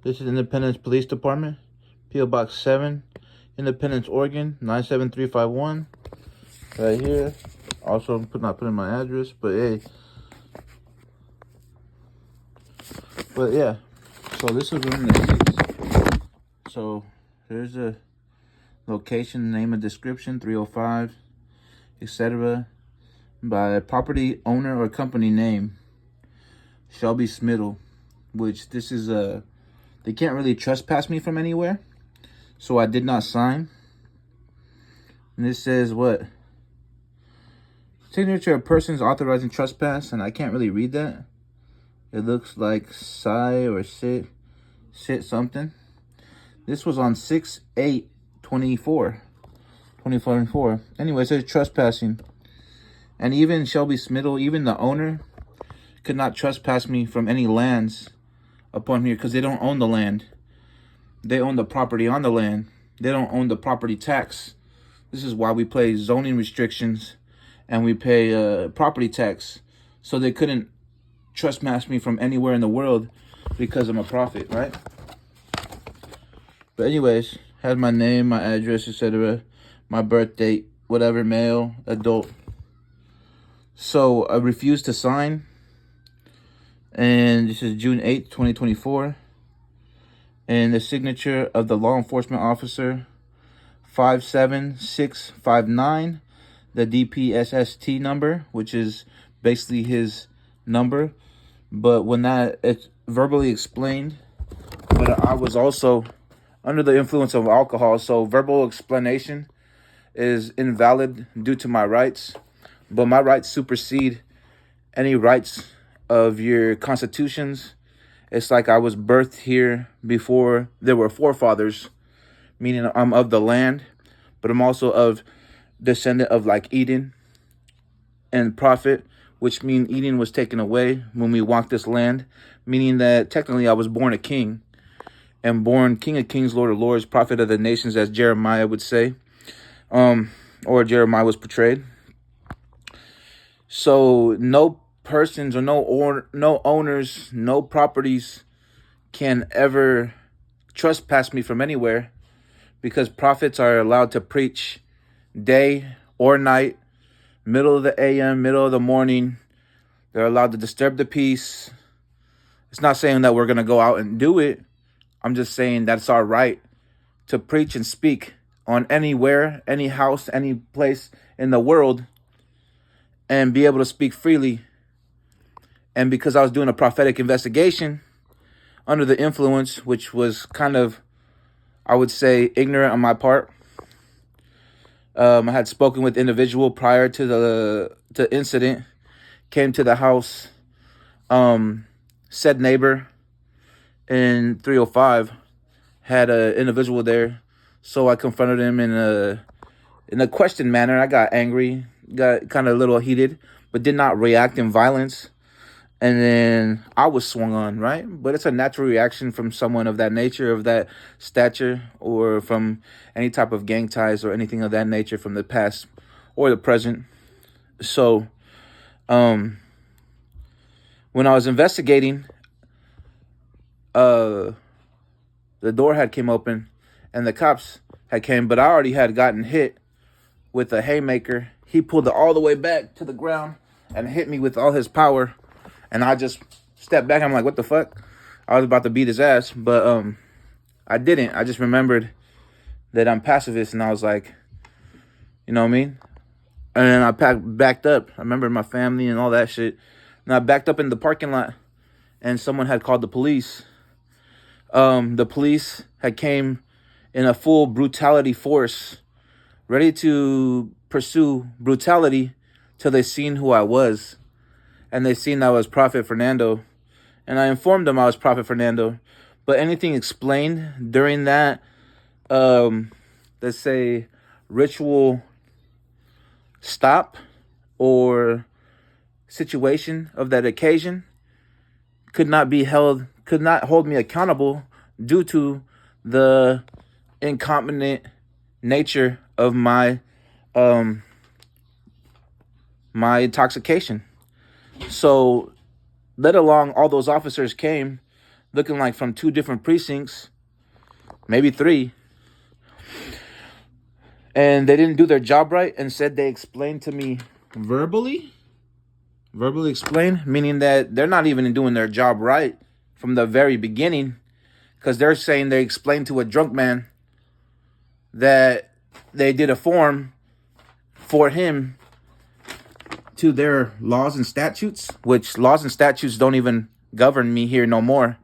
This is Independence Police Department, P.O. Box 7, Independence, Oregon, 97351. Right here. Also, I'm not putting my address, but hey. But yeah. So this is room 6. So here's the location, name and description, 305, etc. By property owner or company name, Shelby Smittle, which this is they can't really trespass me from anywhere, so I did not sign. And this says what? Signature of persons authorizing trespass, and I can't really read that. It looks like sigh or sit something. This was on 6/8/24. Anyway, it says trespassing. And even Shelby Smittle, even the owner, could not trespass me from any lands upon here because they don't own the land. They own the property on the land. They don't own the property tax. This is why we pay zoning restrictions and we pay property tax. So they couldn't trespass me from anywhere in the world because I'm a prophet, right? But anyways, has my name, my address, etc., my birth date, whatever, male, adult. So I refused to sign. And this is June 8th, 2024. And the signature of the law enforcement officer, 57659, the DPSST number, which is basically his number. But when that it's verbally explained, but I was also under the influence of alcohol, so verbal explanation is invalid due to my rights. But my rights supersede any rights of your constitutions. It's like I was birthed here before there were forefathers, meaning I'm of the land, but I'm also of descendant of like Eden and prophet, which mean Eden was taken away when we walked this land, meaning that technically I was born a king and born King of Kings, Lord of Lords, prophet of the nations, as Jeremiah would say, or Jeremiah was portrayed. So no persons or no owners, no properties can ever trespass me from anywhere, because prophets are allowed to preach day or night, middle of the AM, middle of the morning. They're allowed to disturb the peace. It's not saying that we're going to go out and do it. I'm just saying that's our right to preach and speak on anywhere, any house, any place in the world, and be able to speak freely. And because I was doing a prophetic investigation under the influence, which was kind of, I would say, ignorant on my part. I had spoken with individual prior to the incident, came to the house. Said neighbor in 305 had an individual there, so I confronted him in a question manner. I got angry, got kind of a little heated, but did not react in violence. And then I was swung on, right? But it's a natural reaction from someone of that nature, of that stature, or from any type of gang ties or anything of that nature from the past or the present. So, when I was investigating, the door had came open and the cops had came, but I already had gotten hit with a haymaker. He pulled it all the way back to the ground and hit me with all his power. And I just stepped back. I'm like, what the fuck? I was about to beat his ass, but I didn't. I just remembered that I'm pacifist, and I was like, you know what I mean? And then I backed up. I remember my family and all that shit. And I backed up in the parking lot, and someone had called the police. The police had came in a full brutality force, ready to pursue brutality till they seen who I was. And they seen I was Prophet Fernando. And I informed them I was Prophet Fernando. But anything explained during that, let's say, ritual stop or situation of that occasion could not hold me accountable due to the incompetent nature of my my intoxication. So, let alone all those officers came, looking like from 2 different precincts, maybe 3. And they didn't do their job right and said they explained to me verbally. Verbally explained, meaning that they're not even doing their job right from the very beginning, because they're saying they explained to a drunk man that they did a form for him to their laws and statutes, which laws and statutes don't even govern me here no more.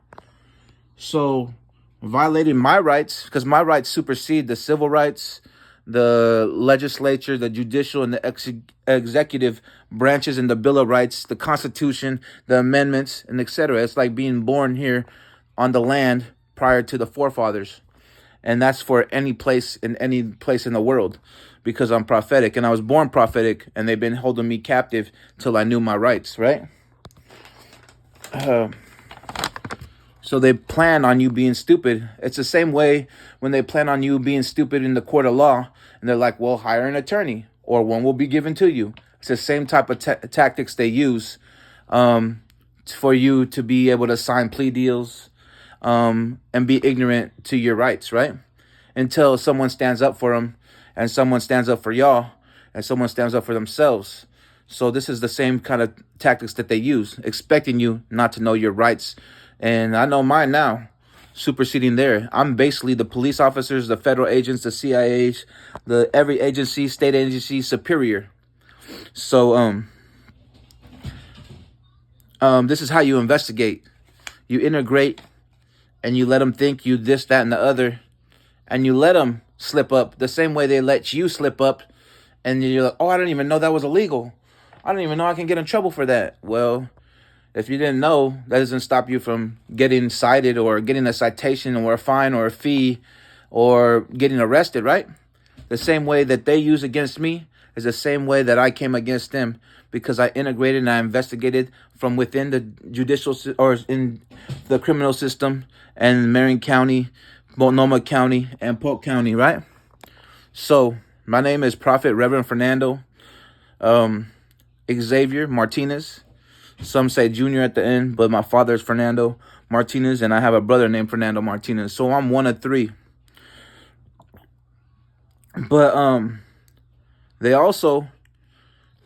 So violating my rights, because my rights supersede the civil rights, the legislature, the judicial, and the executive branches, and the Bill of Rights, the Constitution, the amendments, and etc. It's like being born here on the land prior to the forefathers. And that's for any place in the world, because I'm prophetic, and I was born prophetic, and they've been holding me captive till I knew my rights, right? So they plan on you being stupid. It's the same way when they plan on you being stupid in the court of law, and they're like, well, hire an attorney, or one will be given to you. It's the same type of tactics they use for you to be able to sign plea deals and be ignorant to your rights, right? Until someone stands up for them, and someone stands up for y'all, and someone stands up for themselves. So this is the same kind of tactics that they use, expecting you not to know your rights. And I know mine now, superseding there. I'm basically the police officers, the federal agents, the CIAs, every agency, state agency superior. So this is how you investigate. You integrate, and you let them think you this, that, and the other, and you let them slip up the same way they let you slip up, and you're like, oh, I didn't even know that was illegal. I didn't even know I can get in trouble for that. Well, if you didn't know, that doesn't stop you from getting cited or getting a citation or a fine or a fee or getting arrested, right? The same way that they use against me is the same way that I came against them, because I integrated and I investigated from within the judicial or in the criminal system and Marion County, Multnomah County, and Polk County, right? So my name is Prophet Reverend Fernando Xavier Martinez. Some say Junior at the end, but my father is Fernando Martinez, and I have a brother named Fernando Martinez. So I'm one of 3. But they also,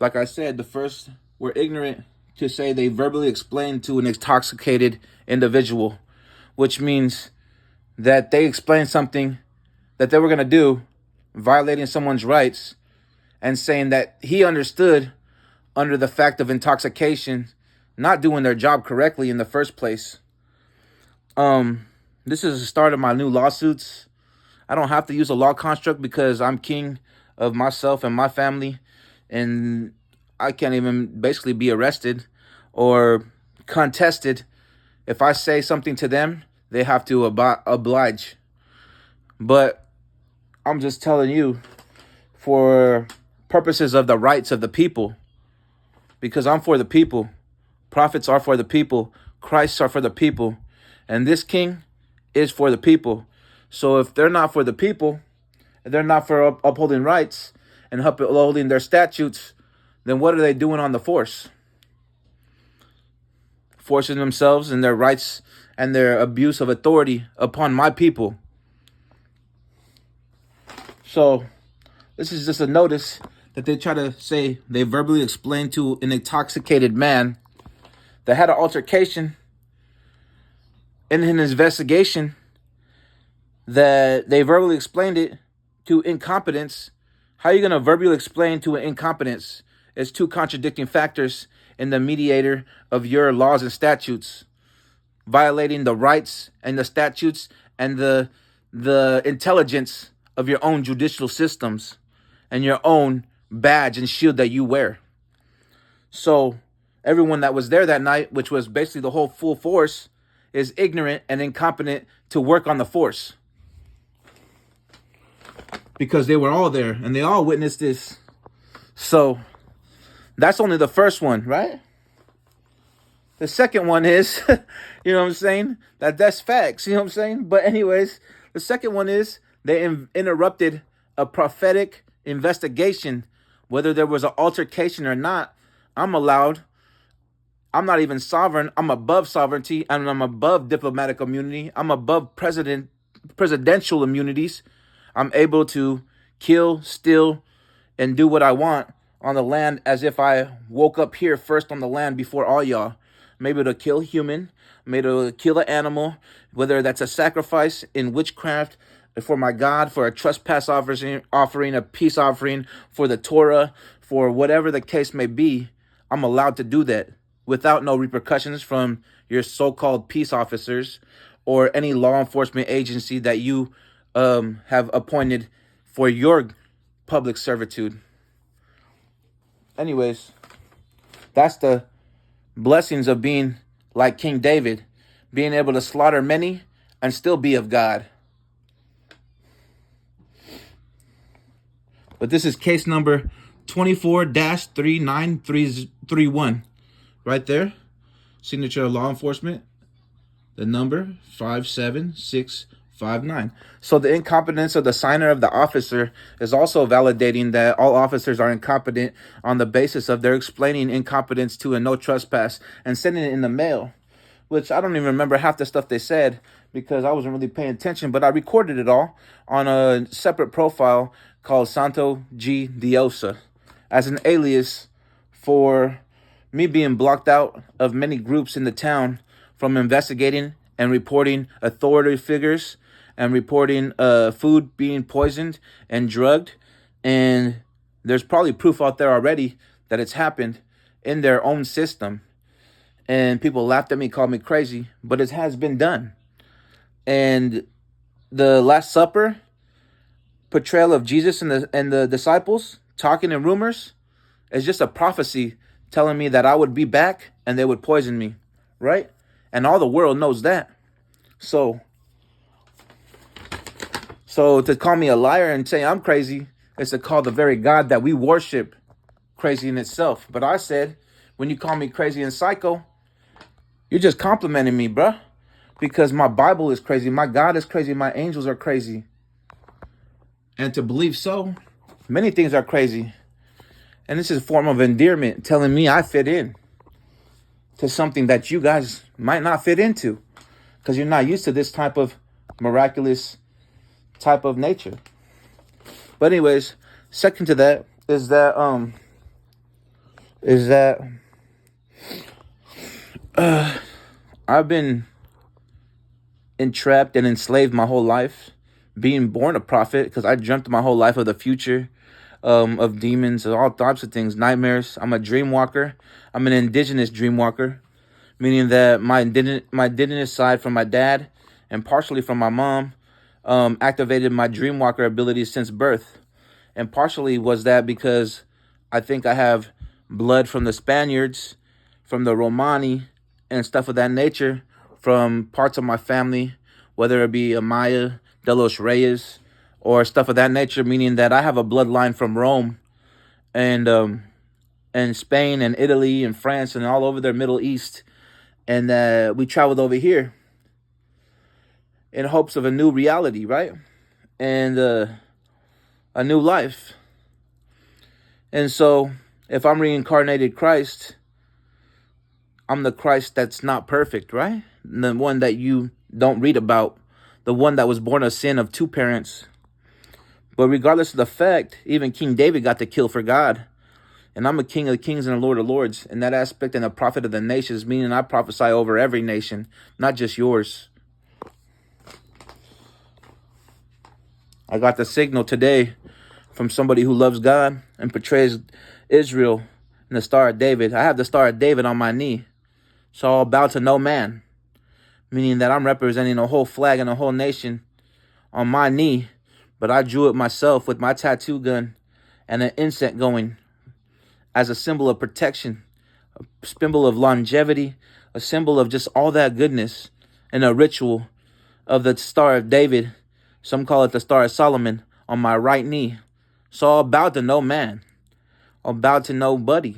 like I said, the first were ignorant to say they verbally explained to an intoxicated individual, which means that they explained something that they were going to do, violating someone's rights, and saying that he understood under the fact of intoxication, not doing their job correctly in the first place. This is the start of my new lawsuits. I don't have to use a law construct because I'm king of myself and my family, and I can't even basically be arrested or contested. If I say something to them, they have to oblige. But I'm just telling you, for purposes of the rights of the people, because I'm for the people. Prophets are for the people. Christs are for the people. And this king is for the people. So if they're not for the people, if they're not for upholding rights and upholding their statutes, then what are they doing on the force? Forcing themselves and their rights and their abuse of authority upon my people. So this is just a notice that they try to say they verbally explained to an intoxicated man that had an altercation in an investigation, that they verbally explained it to incompetence. How are you going to verbally explain to an incompetence? It's 2 contradicting factors in the mediator of your laws and statutes, violating the rights and the statutes and the intelligence of your own judicial systems and your own badge and shield that you wear. So everyone that was there that night, which was basically the whole full force, is ignorant and incompetent to work on the force, because they were all there and they all witnessed this. So that's only the first one, right? The second one is, you know what I'm saying? That's facts, you know what I'm saying? But anyways, the second one is they interrupted a prophetic investigation. Whether there was an altercation or not, I'm allowed I'm not even sovereign. I'm above sovereignty, and I'm above diplomatic immunity. I'm above presidential immunities. I'm able to kill, steal, and do what I want on the land as if I woke up here first on the land before all y'all. I'm able to kill a human. I'm able to kill an animal, whether that's a sacrifice in witchcraft for my God, for a trespass offering, a peace offering, for the Torah, for whatever the case may be. I'm allowed to do that without no repercussions from your so-called peace officers or any law enforcement agency that you have appointed for your public servitude. Anyways, that's the blessings of being like King David, being able to slaughter many and still be of God. But this is case number 24-39331. Right there. Signature of law enforcement. The number 57659. So the incompetence of the signer of the officer is also validating that all officers are incompetent on the basis of their explaining incompetence to a no trespass and sending it in the mail, which I don't even remember half the stuff they said because I wasn't really paying attention, but I recorded it all on a separate profile called Santo G. Diosa as an alias for me being blocked out of many groups in the town from investigating and reporting authority figures and reporting food being poisoned and drugged. And there's probably proof out there already that it's happened in their own system. And people laughed at me, called me crazy, but it has been done. And the Last Supper portrayal of Jesus and the disciples talking in rumors is just a prophecy telling me that I would be back and they would poison me, right? And all the world knows that. So to call me a liar and say I'm crazy is to call the very God that we worship crazy in itself. But I said, when you call me crazy and psycho, you're just complimenting me, bruh. Because my Bible is crazy. My God is crazy. My angels are crazy. And to believe so, many things are crazy. And this is a form of endearment telling me I fit in to something that you guys might not fit into because you're not used to this type of miraculous type of nature. But anyways, second to that is that I've been entrapped and enslaved my whole life, being born a prophet because I dreamt my whole life of the future, of demons and all types of things, nightmares. I'm a dream walker. I'm an indigenous dream walker, meaning that my indigenous side from my dad and partially from my mom activated my dream walker abilities since birth. And partially was that because I think I have blood from the Spaniards, from the Romani, and stuff of that nature, from parts of my family, whether it be Amaya, de los Reyes, or stuff of that nature, meaning that I have a bloodline from Rome and Spain and Italy and France and all over the Middle East. And we traveled over here in hopes of a new reality, right? And a new life. And so if I'm reincarnated Christ, I'm the Christ that's not perfect, right? The one that you don't read about, the one that was born of sin of two parents. But regardless of the fact, even King David got to kill for God. And I'm a king of kings and a lord of lords in that aspect, and a prophet of the nations, meaning I prophesy over every nation, not just yours. I got the signal today from somebody who loves God and portrays Israel in the Star of David. I have the Star of David on my knee. So I'll bow to no man, meaning that I'm representing a whole flag and a whole nation on my knee. But I drew it myself with my tattoo gun and an incense going as a symbol of protection, a symbol of longevity, a symbol of just all that goodness, and a ritual of the Star of David. Some call it the Star of Solomon on my right knee. So I'll bow to no man. I'll bow to nobody.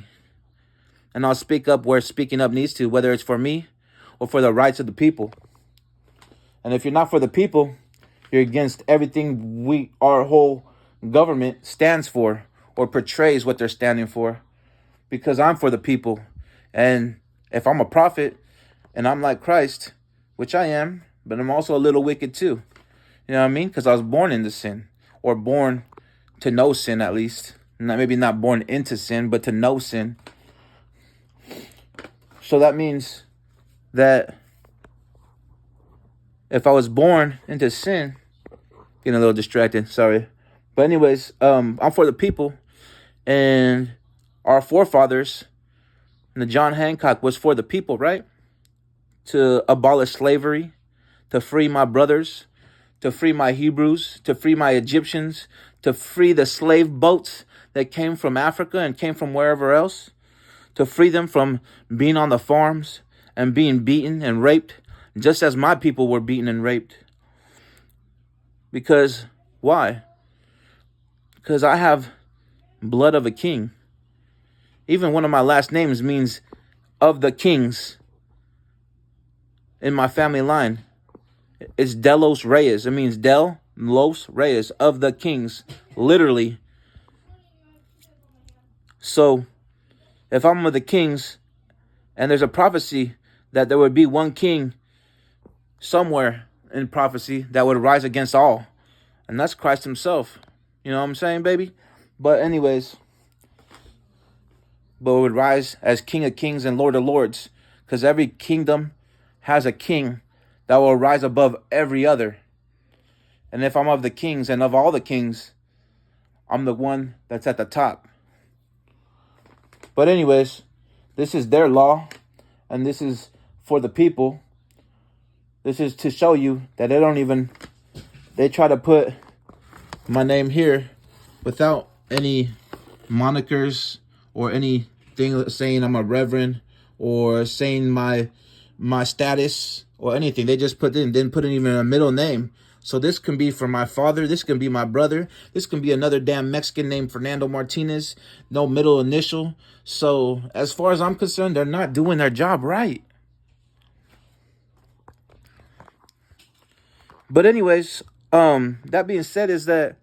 And I'll speak up where speaking up needs to, whether it's for me or for the rights of the people. And if you're not for the people, you're against everything our whole government stands for or portrays what they're standing for. Because I'm for the people. And If I'm a prophet and I'm like Christ, which I am, but I'm also a little wicked too. You know what I mean? Because I was born into sin, or born to know sin at least. Maybe not born into sin, but to know sin. So that means that if I was born into sin, getting a little distracted, sorry. But anyways, I'm for the people, and our forefathers, and the John Hancock was for the people, right? To abolish slavery, to free my brothers, to free my Hebrews, to free my Egyptians, to free the slave boats that came from Africa and came from wherever else, to free them from being on the farms and being beaten and raped, just as my people were beaten and raped. Because, why? Because I have blood of a king. Even one of my last names means of the kings in my family line. It's Delos Reyes. It means Del Los Reyes, of the kings, literally. So, if I'm of the kings, and there's a prophecy that there would be one king somewhere in prophecy that would rise against all, and that's Christ himself. You know what I'm saying, baby? But anyways, would rise as King of Kings and Lord of Lords, because every kingdom has a king that will rise above every other. And if I'm of the kings and of all the kings, I'm the one that's at the top. But anyways, this is their law, and this is for the people. This is to show you that they try to put my name here without any monikers or anything saying I'm a reverend or saying my status or anything. They just didn't put in even a middle name. So this can be for my father. This can be my brother. This can be another damn Mexican named Fernando Martinez. No middle initial. So as far as I'm concerned, they're not doing their job right. But anyways, that being said, is that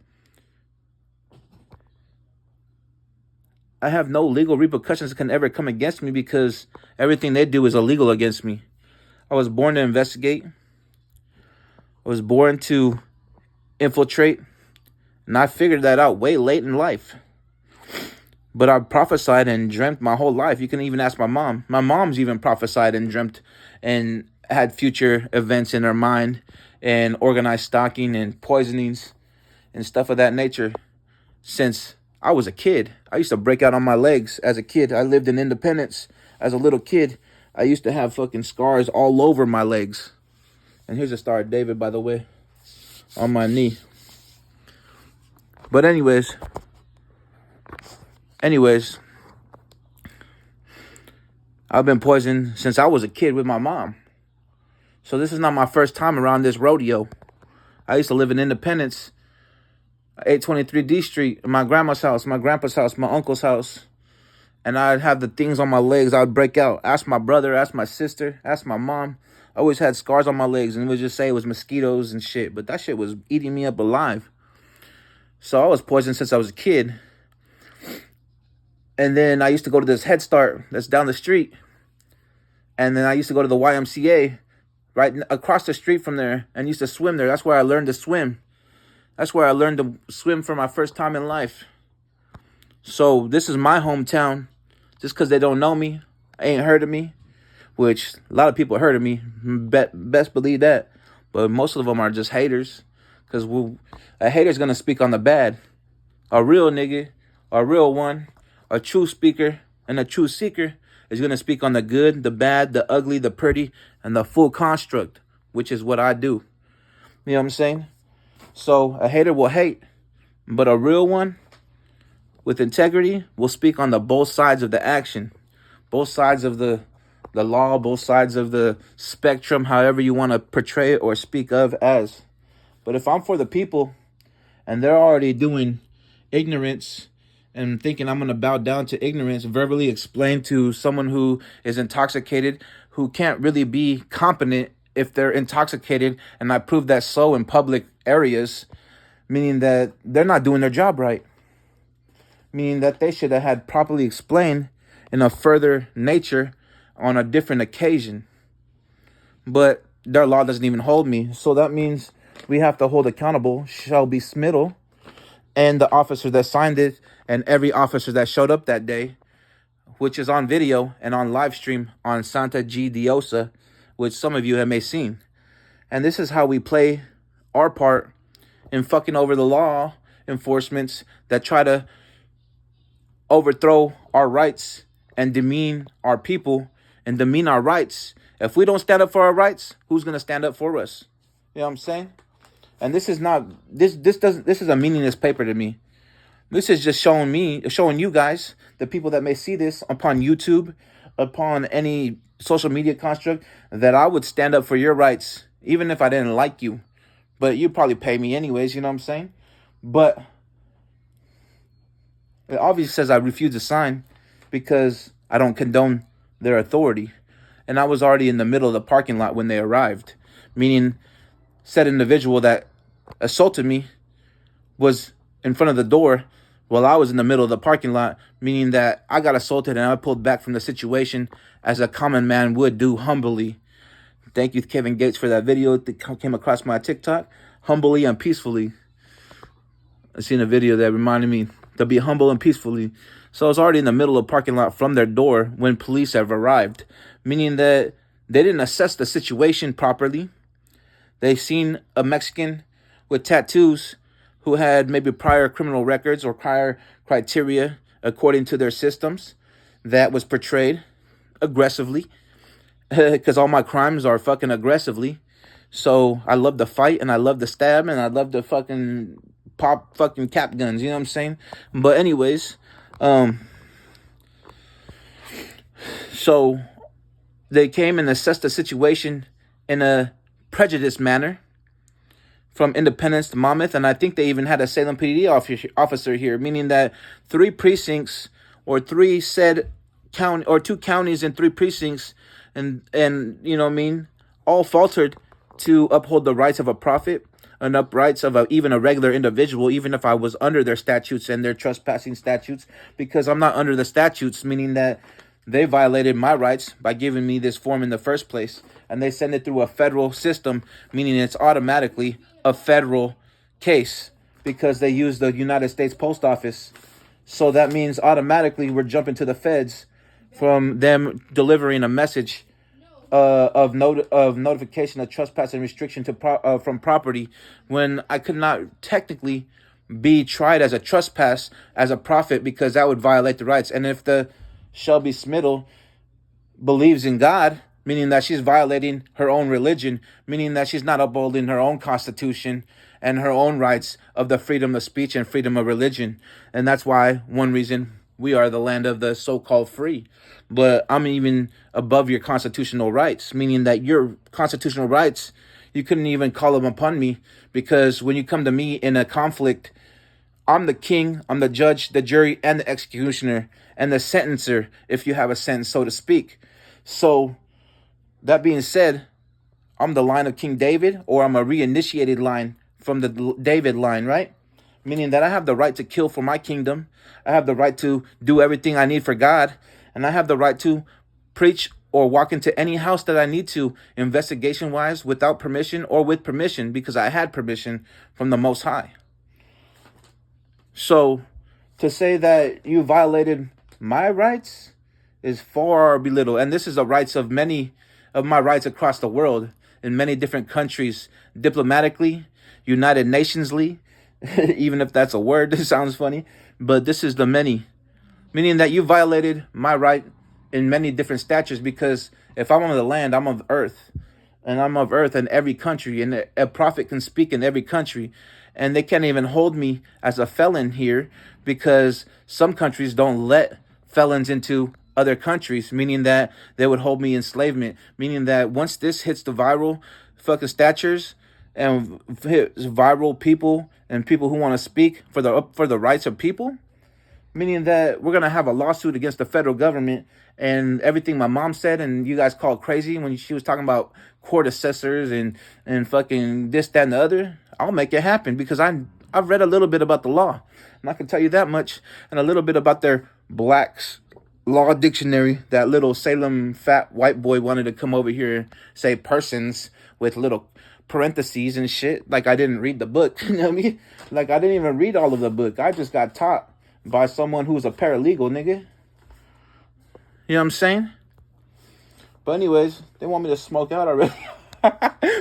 I have no legal repercussions that can ever come against me, because everything they do is illegal against me. I was born to investigate. I was born to infiltrate. And I figured that out way late in life. But I prophesied and dreamt my whole life. You can even ask my mom. My mom's even prophesied and dreamt and had future events in her mind, and organized stalking and poisonings and stuff of that nature since I was a kid. I used to break out on my legs as a kid. I lived in Independence as a little kid. I used to have fucking scars all over my legs. And here's a Star of David, by the way, on my knee. But anyways, I've been poisoned since I was a kid with my mom. So this is not my first time around this rodeo. I used to live in Independence, 823 D Street, my grandma's house, my grandpa's house, my uncle's house. And I'd have the things on my legs. I would break out. Ask my brother, ask my sister, ask my mom. I always had scars on my legs, and it would just say it was mosquitoes and shit. But that shit was eating me up alive. So I was poisoned since I was a kid. And then I used to go to this Head Start that's down the street. And then I used to go to the YMCA right across the street from there and used to swim there. That's where I learned to swim. That's where I learned to swim for my first time in life. So this is my hometown. Just because they don't know me, ain't heard of me, which a lot of people heard of me. Best believe that. But most of them are just haters, because a hater's going to speak on the bad. A real nigga, a real one, a true speaker, and a true seeker is going to speak on the good, the bad, the ugly, the pretty, and the full construct, which is what I do. You know what I'm saying? So a hater will hate, but a real one with integrity will speak on the both sides of the action, both sides of the law, both sides of the spectrum, however you want to portray it or speak of as. But if I'm for the people and they're already doing ignorance and thinking I'm going to bow down to ignorance, verbally explain to someone who is intoxicated, who can't really be competent if they're intoxicated, and I prove that so in public areas, meaning that they're not doing their job right. Meaning that they should have had properly explained in a further nature on a different occasion. But their law doesn't even hold me. So that means we have to hold accountable Shelby Smittle and the officer that signed it and every officer that showed up that day, which is on video and on live stream on Santa G Diosa, which some of you have may seen. And this is how we play our part in fucking over the law enforcements that try to overthrow our rights and demean our people and demean our rights. If we don't stand up for our rights, who's going to stand up for us? You know what I'm saying? And this is not, this is a meaningless paper to me. This is just showing you guys, the people that may see this upon YouTube, upon any social media construct, that I would stand up for your rights, even if I didn't like you. But you probably pay me anyways, you know what I'm saying? But it obviously says I refuse to sign because I don't condone their authority. And I was already in the middle of the parking lot when they arrived, meaning said individual that assaulted me was in front of the door while I was in the middle of the parking lot, meaning that I got assaulted and I pulled back from the situation as a common man would do humbly. Thank you, Kevin Gates, for that video that came across my TikTok. Humbly and peacefully. I seen a video that reminded me to be humble and peacefully. So I was already in the middle of the parking lot from their door when police have arrived, meaning that they didn't assess the situation properly. They seen a Mexican with tattoos who had maybe prior criminal records or prior criteria according to their systems that was portrayed aggressively, because all my crimes are fucking aggressively. So I love to fight and I love to stab and I love to fucking pop fucking cap guns, you know what I'm saying? But anyways, so they came and assessed the situation in a prejudiced manner from Independence to Monmouth, and I think they even had a Salem PD officer here, meaning that 3 precincts or 3 said county or 2 counties and 3 precincts and you know what I mean, all faltered to uphold the rights of a prophet and up rights of even a regular individual, even if I was under their statutes and their trespassing statutes, because I'm not under the statutes, meaning that they violated my rights by giving me this form in the first place, and they send it through a federal system, meaning it's automatically a federal case because they use the United States Post Office. So that means automatically we're jumping to the feds from them delivering a message of notification of trespass and restriction to from property, when I could not technically be tried as a trespass as a prophet because that would violate the rights. And if the Shelby Smittle believes in God, meaning that she's violating her own religion, meaning that she's not upholding her own constitution and her own rights of the freedom of speech and freedom of religion. And that's why one reason we are the land of the so-called free. But I'm even above your constitutional rights, meaning that your constitutional rights, you couldn't even call them upon me, because when you come to me in a conflict, I'm the king, I'm the judge, the jury, and the executioner, and the sentencer, if you have a sentence, so to speak. So, that being said, I'm the line of King David, or I'm a reinitiated line from the David line, right? Meaning that I have the right to kill for my kingdom. I have the right to do everything I need for God. And I have the right to preach or walk into any house that I need to, investigation-wise, without permission or with permission, because I had permission from the Most High. So, to say that you violated my rights is far belittled. And this is the rights of many of my rights across the world, in many different countries, diplomatically, United Nationsly, even if that's a word that sounds funny. But this is the many, meaning that you violated my right in many different statutes, because if I'm on the land, I'm of earth. And I'm of earth in every country, and a prophet can speak in every country. And they can't even hold me as a felon here, because some countries don't let felons into other countries, meaning that they would hold me in enslavement, meaning that once this hits the viral fucking statures and hits viral people and people who want to speak for the rights of people, meaning that we're going to have a lawsuit against the federal government. And everything my mom said and you guys called crazy when she was talking about court assessors and fucking this, that, and the other, I'll make it happen, because I've read a little bit about the law, and I can tell you that much, and a little bit about their blacks law dictionary, that little Salem fat white boy wanted to come over here and say persons with little parentheses and shit. Like I didn't read the book. You know what I mean? Like I didn't even read all of the book. I just got taught by someone who was a paralegal, nigga. You know what I'm saying? But anyways, they want me to smoke out already.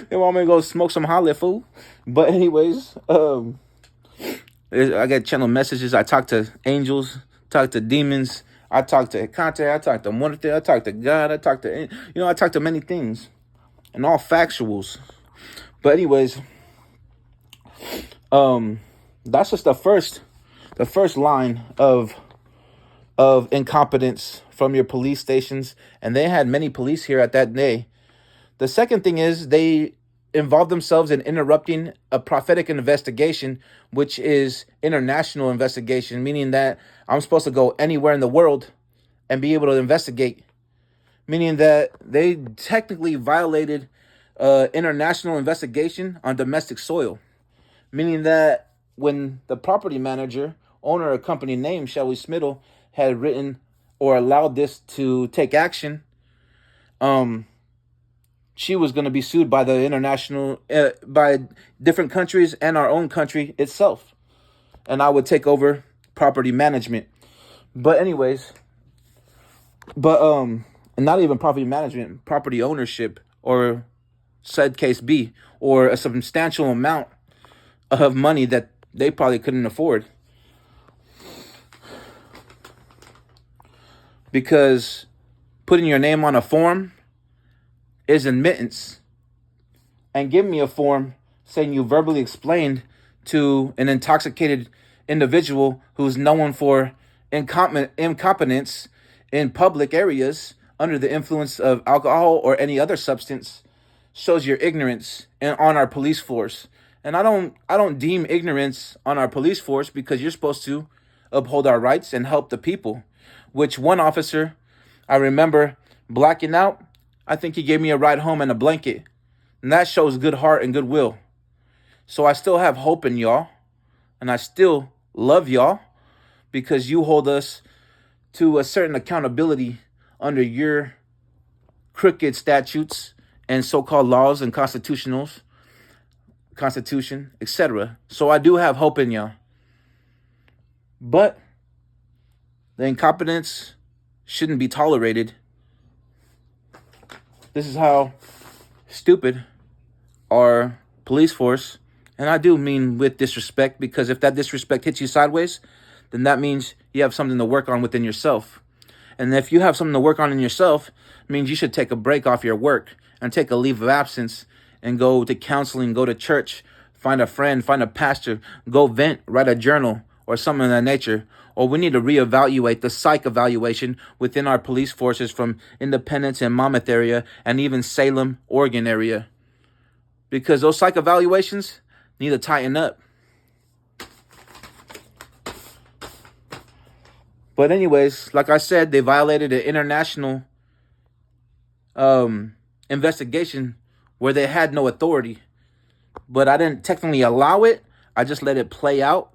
They want me to go smoke some holly food. But anyways, I get channel messages. I talk to angels, talk to demons. I talk to Conte. I talk to Muerte. I talk to God. I talk to, I talk to many things. And all factuals. But anyways, that's just the first line of incompetence from your police stations. And they had many police here at that day. The second thing is they involved themselves in interrupting a prophetic investigation, which is international investigation, meaning that I'm supposed to go anywhere in the world and be able to investigate, meaning that they technically violated international investigation on domestic soil, meaning that when the property manager, owner or company name, Shelly Smittle, had written or allowed this to take action, she was going to be sued by the international, by different countries and our own country itself. And I would take over property management. But anyways, and not even property management, property ownership, or said case B, or a substantial amount of money that they probably couldn't afford. Because putting your name on a form is admittance, and give me a form saying you verbally explained to an intoxicated individual who's known for incompetence in public areas under the influence of alcohol or any other substance shows your ignorance on our police force. And I don't deem ignorance on our police force, because you're supposed to uphold our rights and help the people. Which one officer, I remember blacking out, I think he gave me a ride home and a blanket. And that shows good heart and goodwill. So I still have hope in y'all. And I still love y'all, because you hold us to a certain accountability under your crooked statutes and so-called laws and constitution, etc. So I do have hope in y'all. But the incompetence shouldn't be tolerated. This is how stupid our police force, and I do mean with disrespect, because if that disrespect hits you sideways, then that means you have something to work on within yourself. And if you have something to work on in yourself, it means you should take a break off your work and take a leave of absence and go to counseling, go to church, find a friend, find a pastor, go vent, write a journal or something of that nature. Or we need to reevaluate the psych evaluation within our police forces from Independence and Monmouth area and even Salem, Oregon area. Because those psych evaluations need to tighten up. But anyways, like I said, they violated an international investigation where they had no authority. But I didn't technically allow it. I just let it play out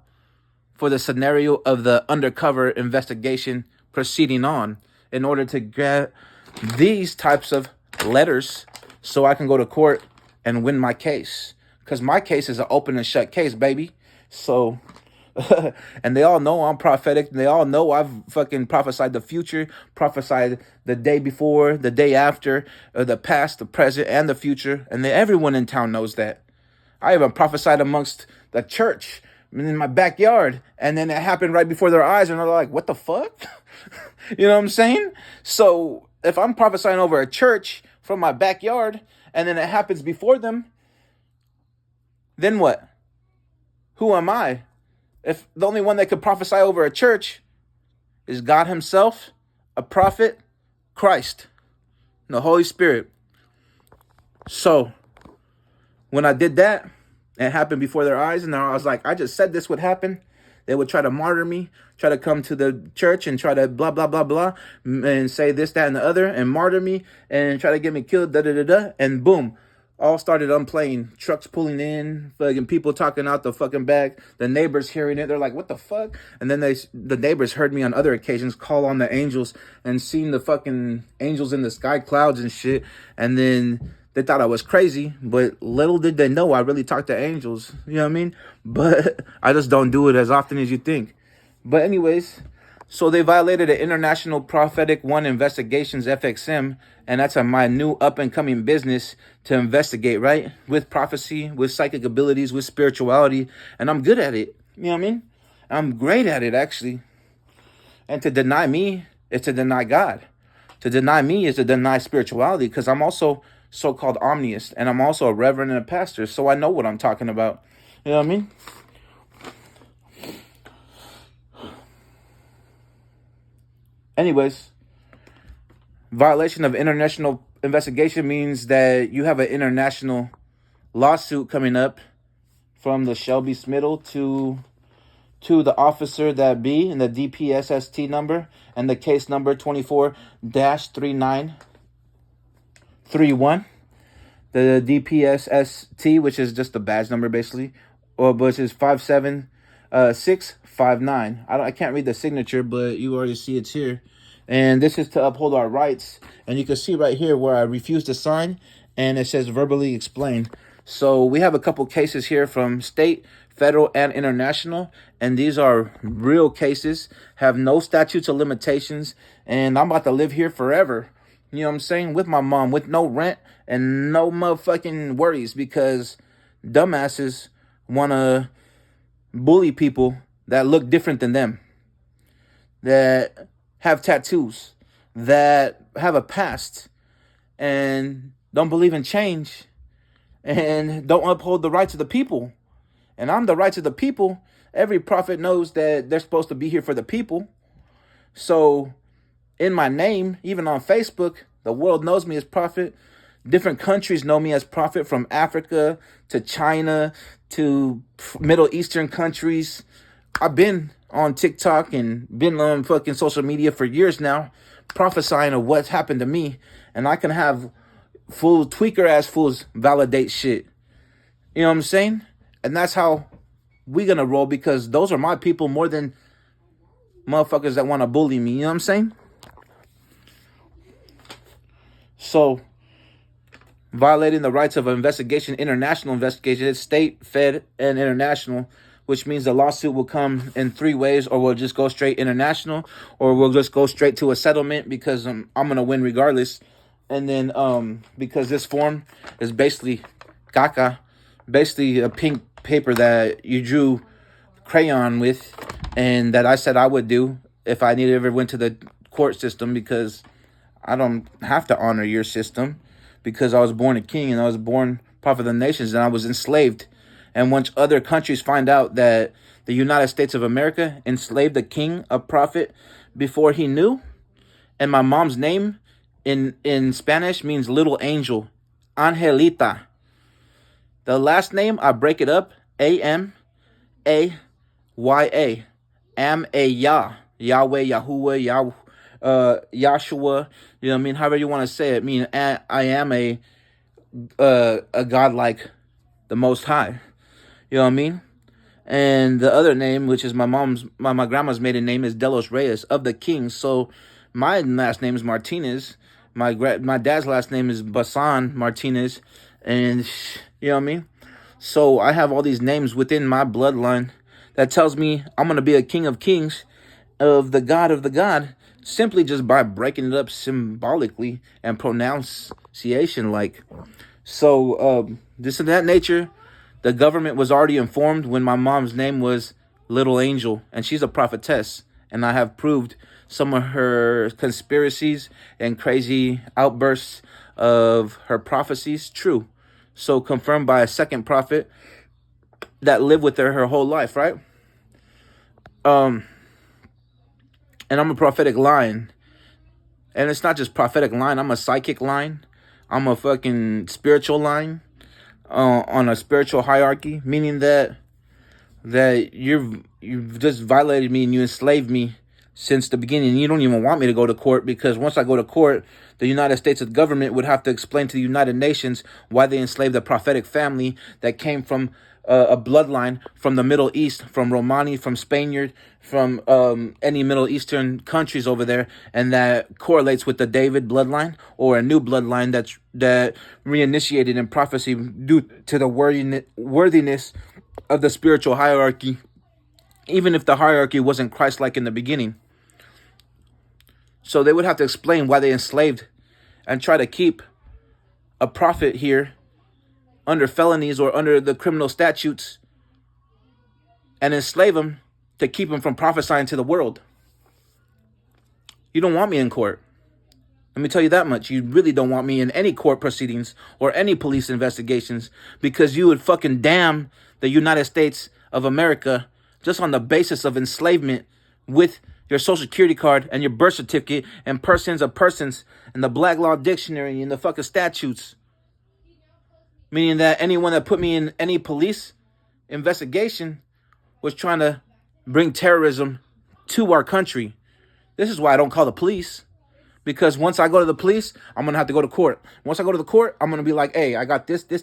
for the scenario of the undercover investigation proceeding on, in order to get these types of letters so I can go to court and win my case. Because my case is an open and shut case, baby. So, and they all know I'm prophetic. They all know I've fucking prophesied the future, prophesied the day before, the day after, the past, the present, and the future. And everyone in town knows that. I even prophesied amongst the church in my backyard, and then it happened right before their eyes, and they're like, what the fuck? You know what I'm saying? So if I'm prophesying over a church from my backyard, and then it happens before them, then what? Who am I? If the only one that could prophesy over a church is God himself, a prophet, Christ, and the Holy Spirit. So when I did that, it happened before their eyes, and I was like, I just said this would happen. They would try to martyr me, try to come to the church and try to blah, blah, blah, blah, and say this, that, and the other, and martyr me, and try to get me killed, da, da, da, da, and boom. all started unplaying. Trucks pulling in, fucking people talking out the fucking back. The neighbors hearing it, they're like, "What the fuck?" And then the neighbors heard me on other occasions call on the angels and seen the fucking angels in the sky clouds and shit. And then they thought I was crazy, but little did they know I really talk to angels. You know what I mean? But I just don't do it as often as you think. But anyways, so they violated the International Prophetic One Investigations, FXM, and that's my new up-and-coming business to investigate, right? With prophecy, with psychic abilities, with spirituality, and I'm good at it. You know what I mean? I'm great at it, actually. And to deny me is to deny God. To deny me is to deny spirituality, because I'm also so-called omniist, and I'm also a reverend and a pastor, so I know what I'm talking about. You know what I mean? Anyways, violation of international investigation means that you have an international lawsuit coming up from the Shelby Smittle to the officer that be, and the DPSST number, and the case number 24-3931. The DPSST, which is just the badge number basically, or which is 57659. I can't read the signature, but you already see it's here. And this is to uphold our rights. And you can see right here where I refuse to sign, and it says verbally explain. So we have a couple cases here from state, federal, and international, and these are real cases, have no statutes of limitations, and I'm about to live here forever. You know what I'm saying? With my mom, with no rent and no motherfucking worries, because dumbasses want to bully people that look different than them, that have tattoos, that have a past, and don't believe in change, and don't uphold the rights of the people. And I'm the rights of the people. Every prophet knows that they're supposed to be here for the people. So in my name, even on Facebook, the world knows me as prophet. Different countries know me as prophet, from Africa to China to Middle Eastern countries. I've been on TikTok and been on fucking social media for years now, prophesying of what's happened to me. And I can have full tweaker ass fools validate shit. You know what I'm saying? And that's how we gonna roll, because those are my people more than motherfuckers that want to bully me. You know what I'm saying? So, violating the rights of an investigation, international investigation, it's state, fed, and international, which means the lawsuit will come in three ways, or we'll just go straight international, or we'll just go straight to a settlement, because I'm going to win regardless. And then because this form is basically caca, basically a pink paper that you drew crayon with, and that I said I would do if I ever went to the court system, because I don't have to honor your system, because I was born a king and I was born prophet of the nations, and I was enslaved. And once other countries find out that the United States of America enslaved the king, a prophet, before he knew, and my mom's name in Spanish means little angel, Angelita. The last name, I break it up, Amaya, Am-a-ya, Yahweh, Yahuwah, Yahshua, you know what I mean? However you want to say it. I mean, I am a God like the Most High. You know what I mean? And the other name, which is my grandma's maiden name, is Delos Reyes, of the King. So my last name is Martinez. My dad's last name is Basan Martinez, and you know what I mean? So I have all these names within my bloodline that tells me I'm going to be a king of kings, of the God, simply just by breaking it up symbolically and pronunciation like. So this of that nature, the government was already informed when my mom's name was Little Angel, and she's a prophetess, and I have proved some of her conspiracies and crazy outbursts of her prophecies true. So confirmed by a second prophet that lived with her whole life, right? And I'm a prophetic line. And it's not just prophetic line. I'm a psychic line. I'm a fucking spiritual line on a spiritual hierarchy, meaning that you've just violated me and you enslaved me since the beginning. You don't even want me to go to court, because once I go to court, the United States government would have to explain to the United Nations why they enslaved a prophetic family that came from a bloodline from the Middle East, from Romani, from Spaniard, from any Middle Eastern countries over there, and that correlates with the David bloodline, or a new bloodline that reinitiated in prophecy due to the worthiness of the spiritual hierarchy, even if the hierarchy wasn't Christ-like in the beginning. So they would have to explain why they enslaved and try to keep a prophet here under felonies or under the criminal statutes, and enslave him to keep him from prophesying to the world. You don't want me in court. Let me tell you that much. You really don't want me in any court proceedings or any police investigations, because you would fucking damn the United States of America just on the basis of enslavement with your social security card and your birth certificate and persons of persons and the Black Law Dictionary and the fucking statutes. Meaning that anyone that put me in any police investigation was trying to bring terrorism to our country. This is why I don't call the police. Because once I go to the police, I'm going to have to go to court. Once I go to the court, I'm going to be like, hey, I got this. They're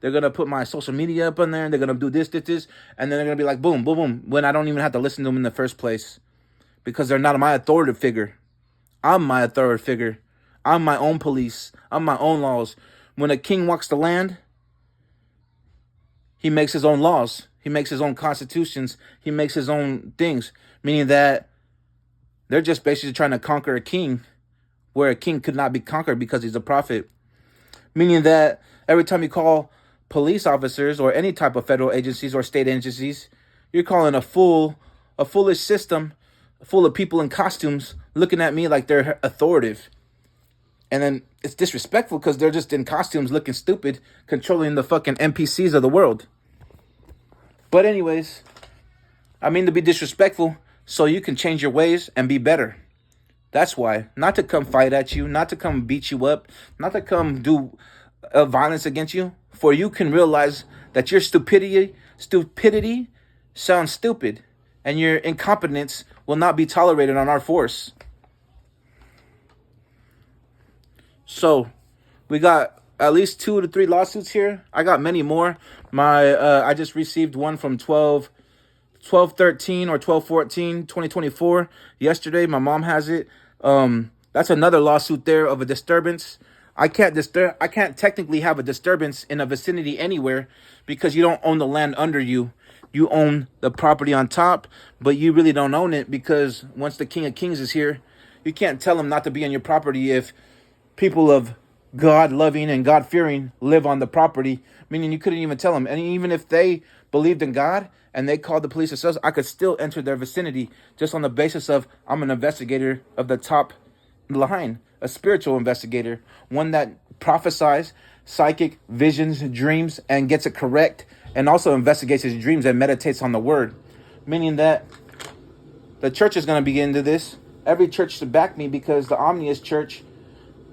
going to put my social media up on there, and they're going to do this. And then they're going to be like, boom, boom, boom. When I don't even have to listen to them in the first place. Because they're not my authoritative figure. I'm my authoritative figure. I'm my own police. I'm my own laws. When a king walks the land, he makes his own laws. He makes his own constitutions. He makes his own things. Meaning that they're just basically trying to conquer a king, where a king could not be conquered because he's a prophet. Meaning that every time you call police officers or any type of federal agencies or state agencies, you're calling a foolish system full of people in costumes looking at me like they're authoritative. And then it's disrespectful because they're just in costumes looking stupid, controlling the fucking NPCs of the world. But anyways, I mean to be disrespectful so you can change your ways and be better. That's why. Not to come fight at you, not to come beat you up, not to come do violence against you. For you can realize that your stupidity sounds stupid, and your incompetence will not be tolerated on our force. So, we got at least 2 to 3 lawsuits here. I got many more. I just received one from 12/13 or 12/14, 2024. Yesterday, my mom has it. That's another lawsuit there of a disturbance. I can't technically have a disturbance in a vicinity anywhere, because you don't own the land under you. You own the property on top, but you really don't own it, because once the King of Kings is here, you can't tell him not to be on your property if people of God-loving and God-fearing live on the property, meaning you couldn't even tell them. And even if they believed in God and they called the police themselves, I could still enter their vicinity just on the basis of I'm an investigator of the top line, a spiritual investigator, one that prophesies psychic visions, dreams, and gets it correct, and also investigates his dreams and meditates on the word. Meaning that the church is going to be into this. Every church should back me, because the Omnius Church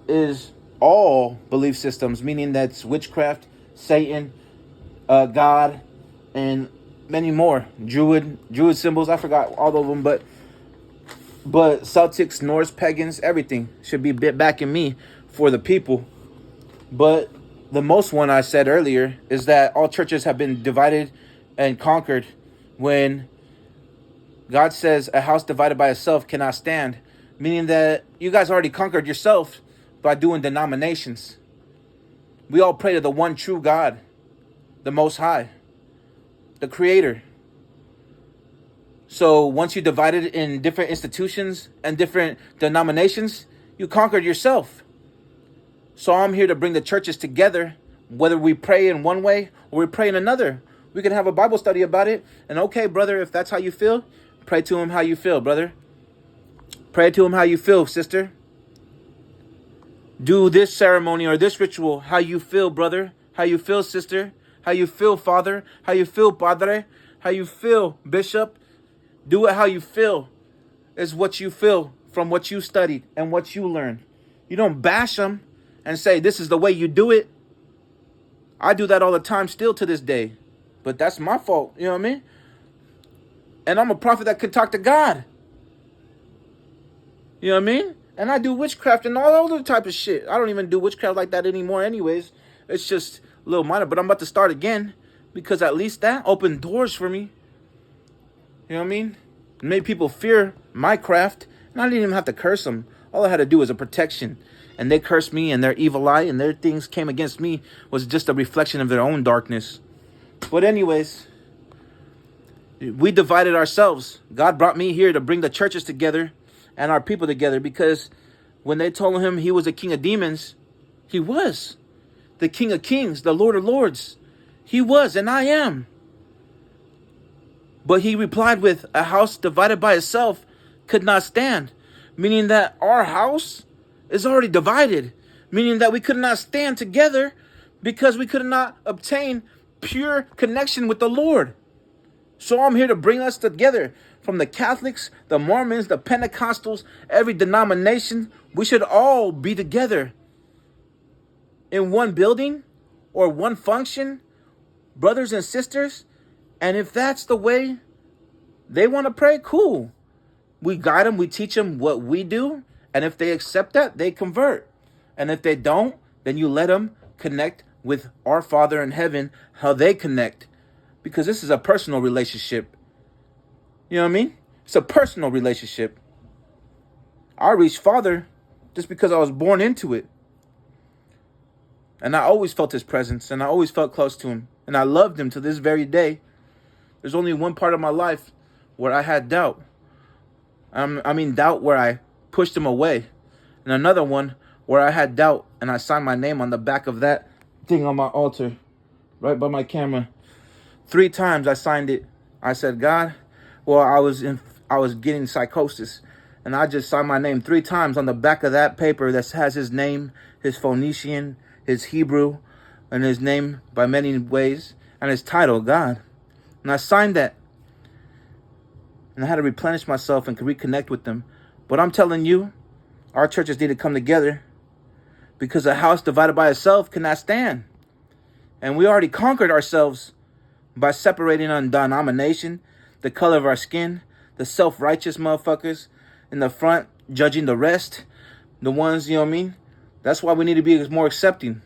is all belief systems, meaning that's witchcraft, Satan, God, and many more. Druid symbols, I forgot all of them, but Celtics, Norse, pagans, everything should be backing me for the people. But the most one I said earlier is that all churches have been divided and conquered, when God says a house divided by itself cannot stand, meaning that you guys already conquered yourself by doing denominations. We all pray to the one true God, the Most High, the Creator. So once you divided in different institutions and different denominations, you conquered yourself. So I'm here to bring the churches together, whether we pray in one way or we pray in another. We can have a Bible study about it. And okay, brother, if that's how you feel, pray to him how you feel, brother. Pray to him how you feel, sister. Do this ceremony or this ritual how you feel, brother. How you feel, sister. How you feel, father. How you feel, padre. How you feel, bishop. Do it how you feel. Is what you feel from what you studied and what you learned. You don't bash them and say this is the way you do it. I do that all the time still to this day. But that's my fault. You know what I mean? And I'm a prophet that could talk to God. You know what I mean? And I do witchcraft and all other type of shit. I don't even do witchcraft like that anymore anyways. It's just a little minor. But I'm about to start again because at least that opened doors for me. You know what I mean? It made people fear my craft. And I didn't even have to curse them. All I had to do was a protection. And they cursed me, and their evil eye and their things came against me was just a reflection of their own darkness. But anyways, we divided ourselves. God brought me here to bring the churches together and our people together, because when they told him he was the king of demons, he was the king of kings, the Lord of lords. He was, and I am. But he replied with, a house divided by itself could not stand, meaning that our house is already divided, meaning that we could not stand together because we could not obtain pure connection with the Lord. So I'm here to bring us together. From the Catholics, the Mormons, the Pentecostals, every denomination, we should all be together in one building or one function, brothers and sisters. And if that's the way they want to pray, cool. We guide them, we teach them what we do. And if they accept that, they convert. And if they don't, then you let them connect with our Father in heaven, how they connect. Because this is a personal relationship. You know what I mean? It's a personal relationship. I reached Father just because I was born into it. And I always felt his presence, and I always felt close to him. And I loved him to this very day. There's only one part of my life where I had doubt. Doubt where I pushed him away. And another one where I had doubt, and I signed my name on the back of that thing on my altar, right by my camera. 3 times I signed it. I said, God, well, I was getting psychosis, and I just signed my name 3 times on the back of that paper that has his name, his Phoenician, his Hebrew, and his name by many ways, and his title, God. And I signed that. And I had to replenish myself and reconnect with them. But I'm telling you, our churches need to come together, because a house divided by itself cannot stand. And we already conquered ourselves by separating on denomination, the color of our skin, the self-righteous motherfuckers in the front judging the rest, the ones, you know what I mean? That's why we need to be more accepting.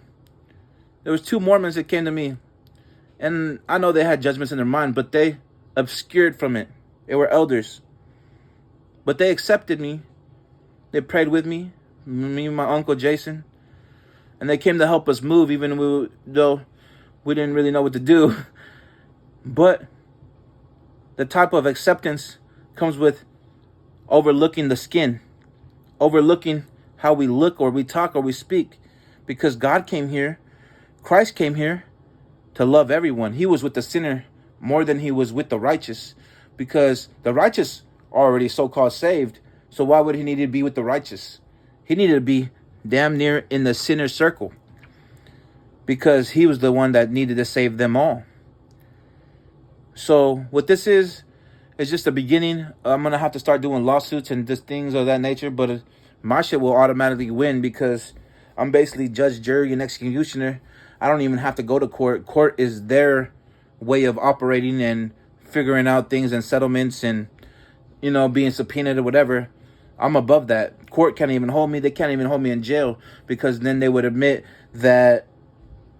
There was 2 Mormons that came to me, and I know they had judgments in their mind, but they obscured from it. They were elders, but they accepted me. They prayed with me and my uncle Jason, and they came to help us move, even though we didn't really know what to do. But the type of acceptance comes with overlooking the skin, overlooking how we look or we talk or we speak. Because God came here, Christ came here to love everyone. He was with the sinner more than he was with the righteous, because the righteous are already so-called saved. So why would he need to be with the righteous? He needed to be damn near in the sinner's circle, because he was the one that needed to save them all. So what this is just the beginning. I'm going to have to start doing lawsuits and just things of that nature. But my shit will automatically win, because I'm basically judge, jury, and executioner. I don't even have to go to court. Court is their way of operating and figuring out things and settlements and, being subpoenaed or whatever. I'm above that. Court can't even hold me. They can't even hold me in jail, because then they would admit that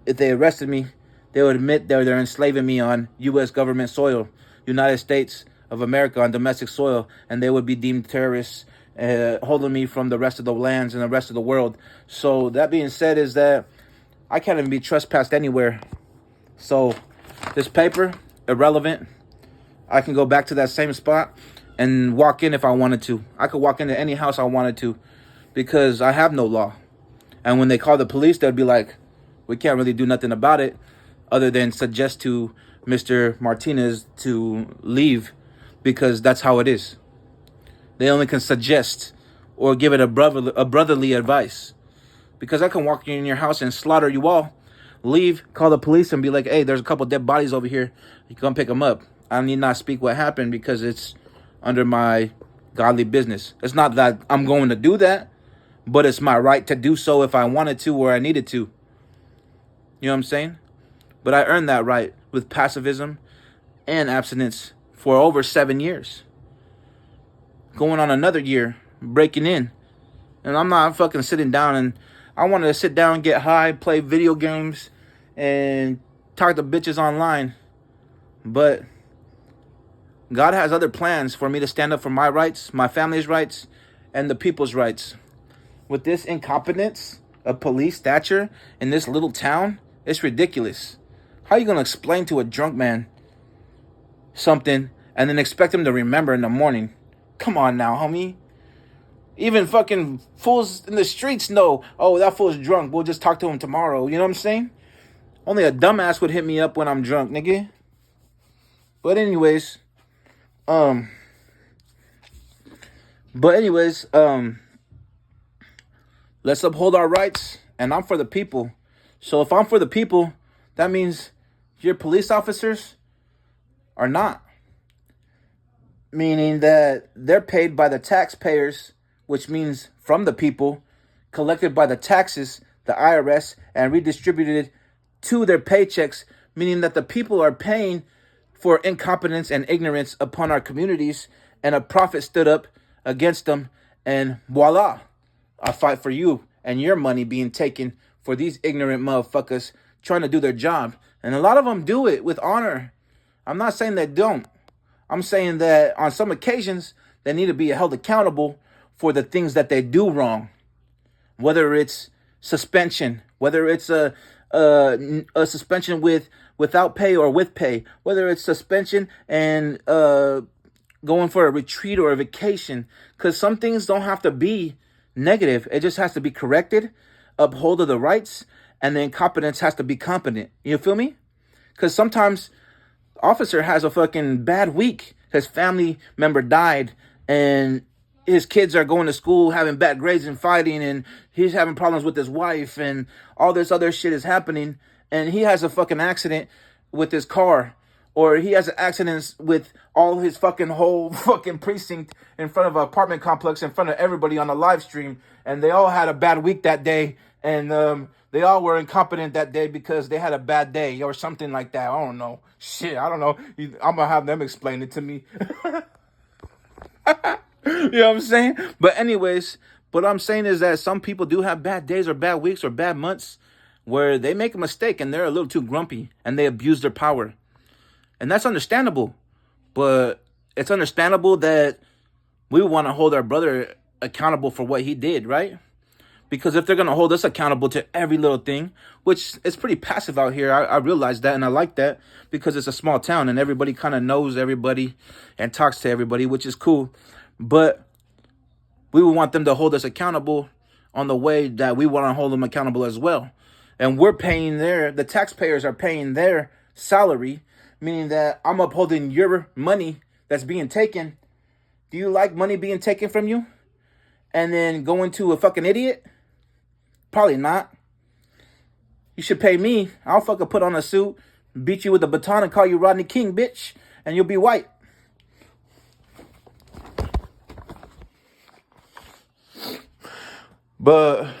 if they arrested me, they would admit that they're enslaving me on U.S. government soil, United States of America, on domestic soil, and they would be deemed terrorists, holding me from the rest of the lands and the rest of the world. So that being said, is that I can't even be trespassed anywhere. So this paper, irrelevant. I can go back to that same spot and walk in if I wanted to. I could walk into any house I wanted to, because I have no law. And when they call the police, they'd be like, we can't really do nothing about it other than suggest to Mr. Martinez to leave, because that's how it is. They only can suggest or give it a brotherly advice. Because I can walk in your house and slaughter you all, leave, call the police, and be like, hey, there's a couple dead bodies over here. You come pick them up. I need not speak what happened, because it's under my godly business. It's not that I'm going to do that, but it's my right to do so if I wanted to or I needed to. You know what I'm saying? But I earned that right with pacifism and abstinence for over 7 years. Going on another year breaking in. And I'm not fucking sitting down, and I wanted to sit down, get high, play video games, and talk to bitches online. But God has other plans for me to stand up for my rights, my family's rights, and the people's rights. With this incompetence of police stature in this little town, it's ridiculous. How are you going to explain to a drunk man something and then expect him to remember in the morning? Come on now, homie. Even fucking fools in the streets know, oh, that fool's drunk. We'll just talk to him tomorrow. You know what I'm saying? Only a dumbass would hit me up when I'm drunk, nigga. But anyways, let's uphold our rights, and I'm for the people. So if I'm for the people, that means your police officers are not. Meaning that they're paid by the taxpayers, which means from the people, collected by the taxes, the IRS, and redistributed to their paychecks, meaning that the people are paying for incompetence and ignorance upon our communities, and a prophet stood up against them, and voila, I fight for you and your money being taken for these ignorant motherfuckers trying to do their job. And a lot of them do it with honor. I'm not saying they don't. I'm saying that on some occasions, they need to be held accountable for the things that they do wrong. Whether it's suspension, whether it's a suspension without pay or with pay, whether it's suspension and going for a retreat or a vacation. Because some things don't have to be negative. It just has to be corrected, uphold of the rights, and the incompetence has to be competent. You feel me? Because sometimes officer has a fucking bad week. His family member died, and his kids are going to school having bad grades and fighting, and he's having problems with his wife, and all this other shit is happening, and he has a fucking accident with his car, or he has accidents with all his fucking whole fucking precinct in front of an apartment complex in front of everybody on a live stream, and they all had a bad week that day, and they all were incompetent that day because they had a bad day or something like that. I don't know. Shit, I don't know. I'm gonna have them explain it to me. You know what I'm saying? But anyways, what I'm saying is that some people do have bad days or bad weeks or bad months where they make a mistake and they're a little too grumpy and they abuse their power. And that's understandable. But it's understandable that we want to hold our brother accountable for what he did, right? Because if they're going to hold us accountable to every little thing, which is pretty passive out here, I realize that, and I like that because it's a small town and everybody kind of knows everybody and talks to everybody, which is cool. But we would want them to hold us accountable on the way that we want to hold them accountable as well. And we're paying the taxpayers are paying their salary, meaning that I'm upholding your money that's being taken. Do you like money being taken from you and then going to a fucking idiot? Probably not. You should pay me. I'll fucking put on a suit, beat you with a baton, and call you Rodney King, bitch, and you'll be white. But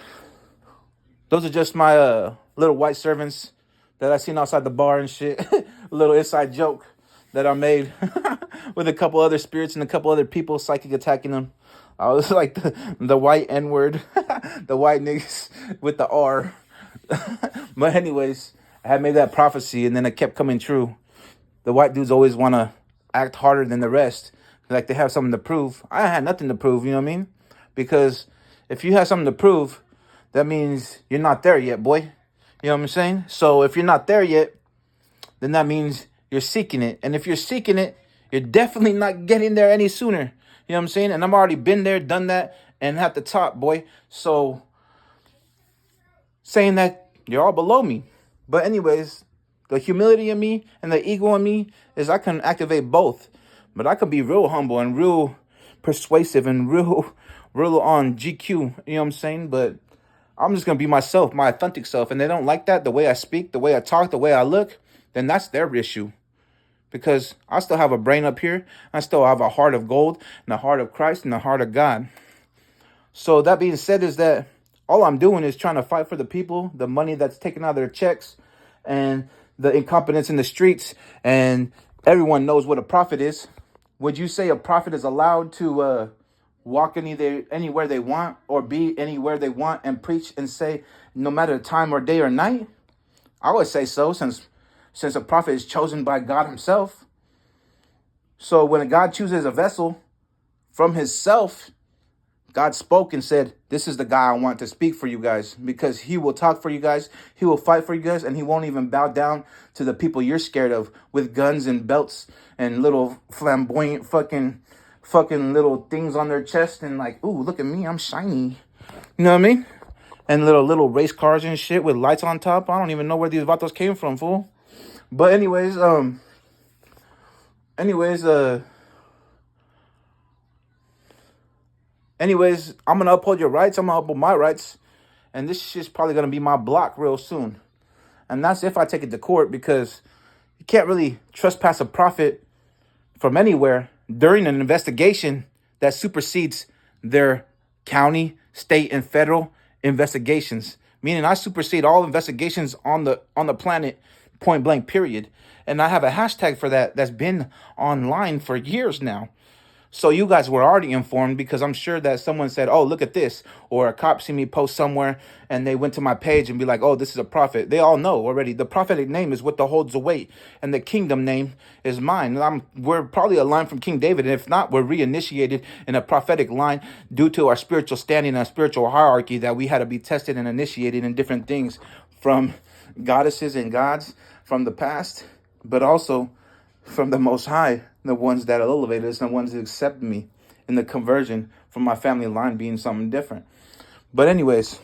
those are just my little white servants that I seen outside the bar and shit. A little inside joke that I made with a couple other spirits and a couple other people psychic attacking them. I was like the white N-word, the white niggas with the R. But anyways, I had made that prophecy and then it kept coming true. The white dudes always want to act harder than the rest. Like they have something to prove. I had nothing to prove, you know what I mean? Because if you have something to prove, that means you're not there yet, boy. You know what I'm saying? So if you're not there yet, then that means you're seeking it. And if you're seeking it, you're definitely not getting there any sooner. You know what I'm saying? And I've already been there, done that, and at the top, boy. So saying that you're all below me. But anyways, the humility in me and the ego in me is I can activate both. But I can be real humble and real persuasive and real on GQ. You know what I'm saying? But I'm just going to be myself, my authentic self. And they don't like that, the way I speak, the way I talk, the way I look, then that's their issue. Because I still have a brain up here. I still have a heart of gold and a heart of Christ and a heart of God. So that being said is that all I'm doing is trying to fight for the people, the money that's taken out of their checks, and the incompetence in the streets. And everyone knows what a prophet is. Would you say a prophet is allowed to walk anywhere they want, or be anywhere they want, and preach and say, no matter time or day or night? I would say so, since a prophet is chosen by God himself. So when God chooses a vessel from himself, God spoke and said, this is the guy I want to speak for you guys, because he will talk for you guys. He will fight for you guys, and he won't even bow down to the people you're scared of with guns and belts and little flamboyant fucking little things on their chest and like, ooh, look at me, I'm shiny. You know what I mean? And little race cars and shit with lights on top. I don't even know where these vatos came from, fool. But anyways, I'm gonna uphold your rights. I'm gonna uphold my rights. And this shit's probably gonna be my block real soon. And that's if I take it to court, because you can't really trespass a prophet from anywhere during an investigation that supersedes their county, state, and federal investigations. Meaning I supersede all investigations on the planet, point blank, period. And I have a hashtag for that that's been online for years now. So you guys were already informed, because I'm sure that someone said, oh, look at this. Or a cop see me post somewhere and they went to my page and be like, oh, this is a prophet. They all know already. The prophetic name is what holds the weight. And the kingdom name is mine. We're probably a line from King David. And if not, we're reinitiated in a prophetic line due to our spiritual standing and our spiritual hierarchy, that we had to be tested and initiated in different things from goddesses and gods from the past, but also from the Most High, the ones that elevated us, and the ones that accepted me in the conversion from my family line being something different. But anyways,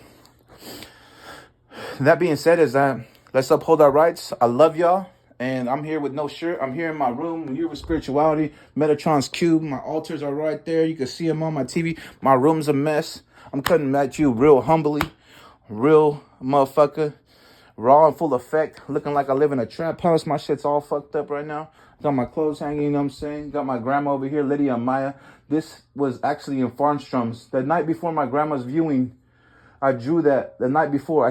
that being said, is that let's uphold our rights. I love y'all, and I'm here with no shirt. I'm here in my room. I'm here with spirituality. Metatron's cube. My altars are right there. You can see them on my TV. My room's a mess. I'm cutting at you real humbly, real motherfucker, raw and full effect, looking like I live in a trap house. My shit's all fucked up right now. Got my clothes hanging, you know what I'm saying? Got my grandma over here, Lydia and Maya. This was actually in Farnstrom's. The night before my grandma's viewing, I drew that the night before.